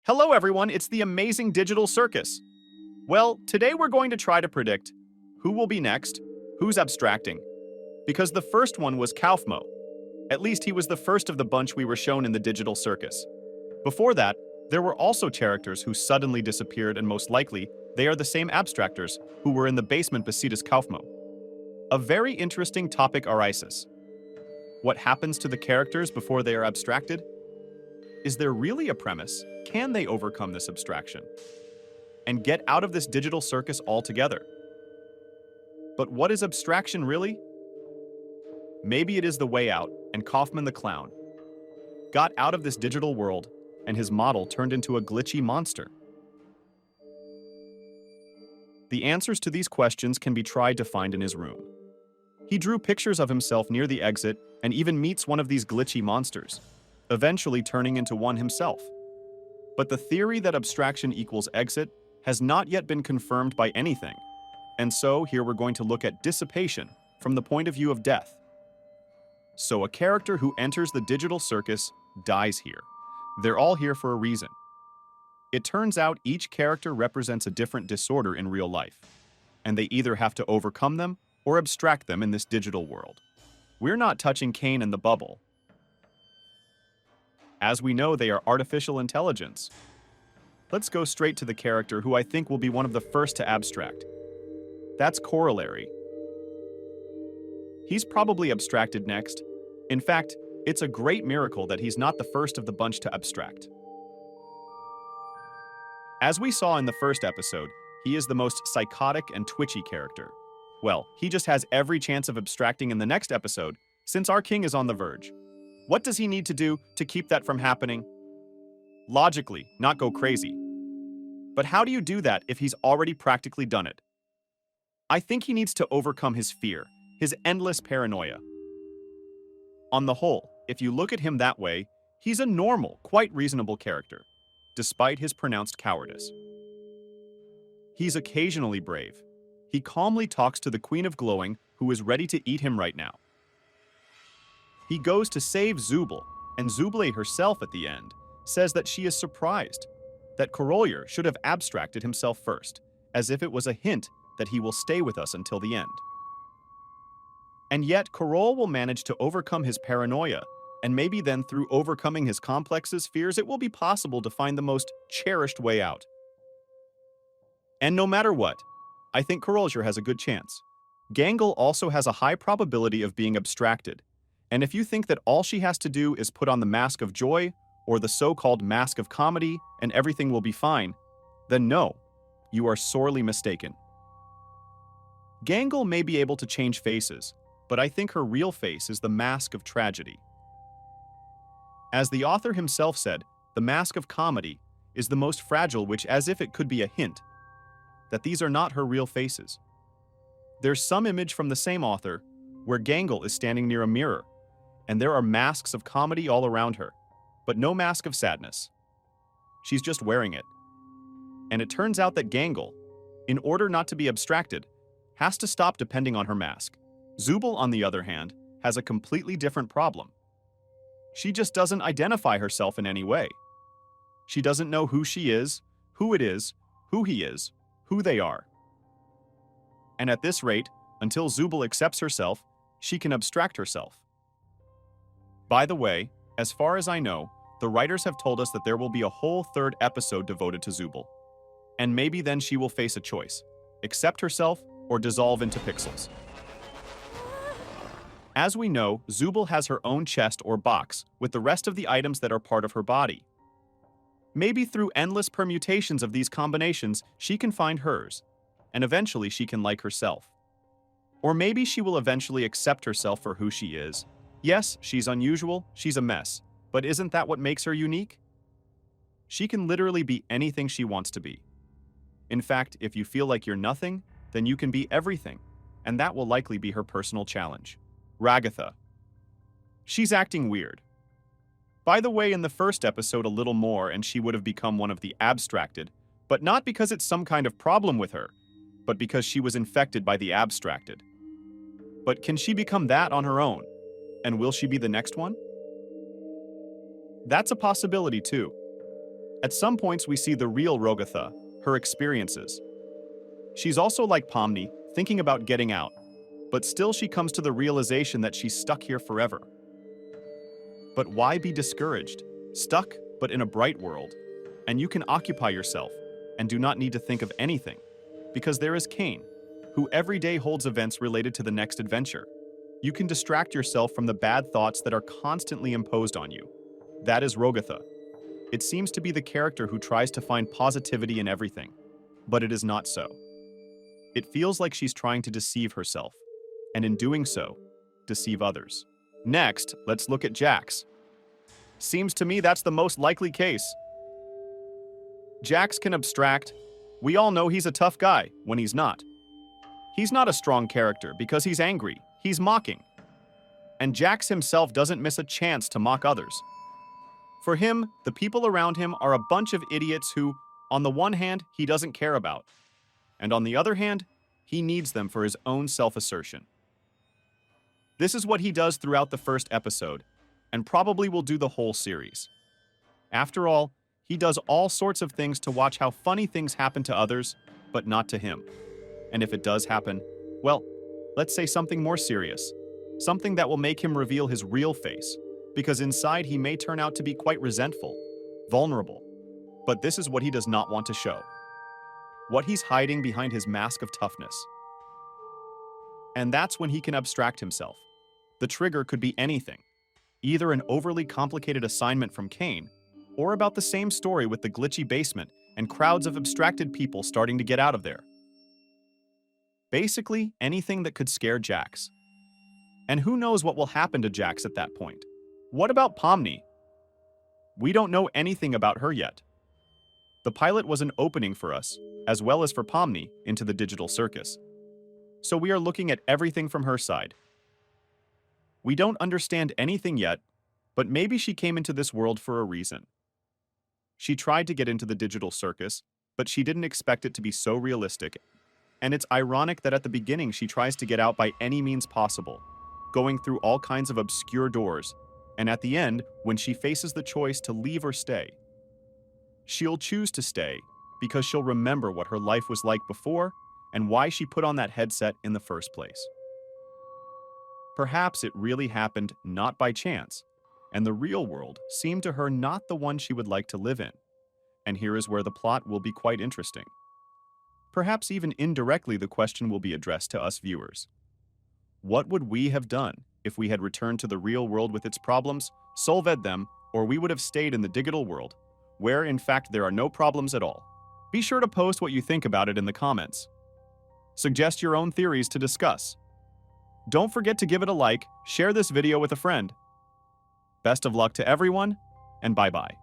Hello everyone, it's the amazing digital circus. Well, today we're going to try to predict who will be next, who's abstracting. Because the first one was Kaufmo. At least he was the first of the bunch we were shown in the digital circus. Before that, there were also characters who suddenly disappeared, and most likely, they are the same abstractors who were in the basement besides Kaufmo. A very interesting topic arises. What happens to the characters before they are abstracted? Is there really a premise? Can they overcome this abstraction and get out of this digital circus altogether? But what is abstraction really? Maybe it is the way out, and Kaufman the clown got out of this digital world and his model turned into a glitchy monster. The answers to these questions can be tried to find in his room. He drew pictures of himself near the exit and even meets one of these glitchy monsters, eventually turning into one himself. But the theory that abstraction equals exit has not yet been confirmed by anything, and so here we're going to look at dissipation from the point of view of death. So a character who enters the digital circus dies here. They're all here for a reason. It turns out each character represents a different disorder in real life, and they either have to overcome them or abstract them in this digital world. We're not touching Caine and the bubble. As we know, they are artificial intelligence. Let's go straight to the character who I think will be one of the first to abstract. That's Corollary. He's probably abstracted next. In fact, it's a great miracle that he's not the first of the bunch to abstract. As we saw in the first episode, he is the most psychotic and twitchy character. Well, he just has every chance of abstracting in the next episode, since our king is on the verge. What does he need to do to keep that from happening? Logically, not go crazy. But how do you do that if he's already practically done it? I think he needs to overcome his fear, his endless paranoia. On the whole, if you look at him that way, he's a normal, quite reasonable character, despite his pronounced cowardice. He's occasionally brave. He calmly talks to the Queen of Glowing, who is ready to eat him right now. He goes to save Zubal, and Zubal herself at the end says that she is surprised that Corollary should have abstracted himself first, as if it was a hint that he will stay with us until the end. And yet, Corollary will manage to overcome his paranoia, and maybe then through overcoming his complexes, fears, it will be possible to find the most cherished way out. And no matter what, I think Corollary has a good chance. Gangle also has a high probability of being abstracted, and if you think that all she has to do is put on the mask of joy, or the so-called mask of comedy, and everything will be fine, then no, you are sorely mistaken. Gangle may be able to change faces, but I think her real face is the mask of tragedy. As the author himself said, the mask of comedy is the most fragile, which as if it could be a hint that these are not her real faces. There's some image from the same author where Gangle is standing near a mirror, and there are masks of comedy all around her, but no mask of sadness. She's just wearing it. And it turns out that Gangle, in order not to be abstracted, has to stop depending on her mask. Zubal, on the other hand, has a completely different problem. She just doesn't identify herself in any way. She doesn't know who she is, who it is, who he is, who they are. And at this rate, until Zubal accepts herself, she can abstract herself. By the way, as far as I know, the writers have told us that there will be a whole third episode devoted to Zubal. And maybe then she will face a choice: accept herself or dissolve into pixels. As we know, Zubal has her own chest or box with the rest of the items that are part of her body. Maybe through endless permutations of these combinations, she can find hers, and eventually she can like herself. Or maybe she will eventually accept herself for who she is. Yes, she's unusual, she's a mess, but isn't that what makes her unique? She can literally be anything she wants to be. In fact, if you feel like you're nothing, then you can be everything, and that will likely be her personal challenge. Ragatha. She's acting weird. By the way, in the first episode a little more and she would have become one of the abstracted, but not because it's some kind of problem with her, but because she was infected by the abstracted. But can she become that on her own? And will she be the next one? That's a possibility too. At some points, we see the real Ragatha, her experiences. She's also like Pomni, thinking about getting out, but still she comes to the realization that she's stuck here forever. But why be discouraged? Stuck, but in a bright world. And you can occupy yourself, and do not need to think of anything, because there is Caine, who every day holds events related to the next adventure. You can distract yourself from the bad thoughts that are constantly imposed on you. That is Ragatha. It seems to be the character who tries to find positivity in everything, but it is not so. It feels like she's trying to deceive herself, and in doing so, deceive others. Next, let's look at Jax. Seems to me that's the most likely case. Jax can abstract. We all know he's a tough guy when he's not. He's not a strong character because he's angry, he's mocking. And Jax himself doesn't miss a chance to mock others. For him, the people around him are a bunch of idiots who, on the one hand, he doesn't care about, and on the other hand, he needs them for his own self-assertion. This is what he does throughout the first episode, and probably will do the whole series. After all, he does all sorts of things to watch how funny things happen to others, but not to him. And if it does happen, well, let's say something more serious. Something that will make him reveal his real face, because inside he may turn out to be quite resentful, vulnerable. But this is what he does not want to show. What he's hiding behind his mask of toughness. And that's when he can abstract himself. The trigger could be anything. Either an overly complicated assignment from Caine, or about the same story with the glitchy basement and crowds of abstracted people starting to get out of there. Basically, anything that could scare Jax. And who knows what will happen to Jax at that point? What about Pomni? We don't know anything about her yet. The pilot was an opening for us, as well as for Pomni, into the digital circus. So we are looking at everything from her side. We don't understand anything yet, but maybe she came into this world for a reason. She tried to get into the digital circus, but she didn't expect it to be so realistic. And it's ironic that at the beginning she tries to get out by any means possible, going through all kinds of obscure doors, and at the end, when she faces the choice to leave or stay, she'll choose to stay because she'll remember what her life was like before and why she put on that headset in the first place. Perhaps it really happened not by chance, and the real world seemed to her not the one she would like to live in. And here is where the plot will be quite interesting. Perhaps even indirectly the question will be addressed to us viewers. What would we have done if we had returned to the real world with its problems, solved them, or we would have stayed in the digital world, where in fact there are no problems at all? Be sure to post what you think about it in the comments. Suggest your own theories to discuss. Don't forget to give it a like, share this video with a friend. Best of luck to everyone, and bye-bye.